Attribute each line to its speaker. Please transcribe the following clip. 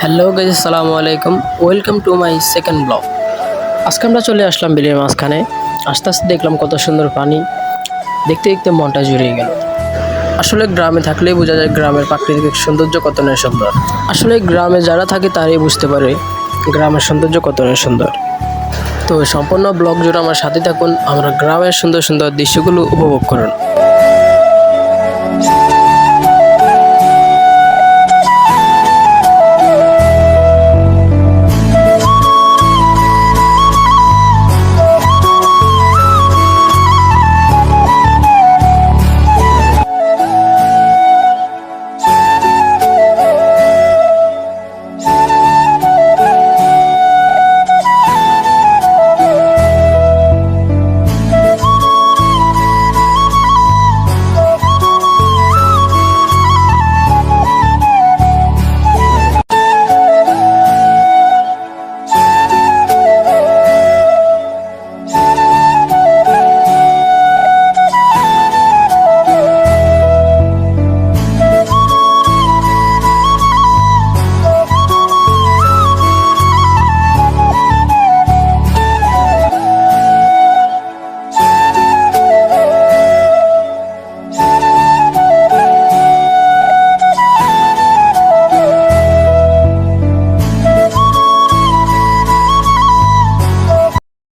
Speaker 1: Hello guys, আসসালামু আলাইকুম। Welcome to my second blog. আজকে আমরা চলে আসলাম বিলের মাঝখানে। আস্তে আস্তে দেখলাম কত সুন্দর পানি, দেখতে দেখতে মনটা জুড়িয়ে গেল। আসলে গ্রামে থাকলেই বোঝা যায় গ্রামের প্রাকৃতিক সৌন্দর্য কত না সুন্দর। আসলে গ্রামে যারা থাকে তারাই বুঝতে পারে গ্রামের সৌন্দর্য কত না সুন্দর। তো সম্পূর্ণ ব্লগ জুড়ে আমার সাথে থাকুন, আমরা গ্রামের সুন্দর সুন্দর দৃশ্যগুলো উপভোগ করুন।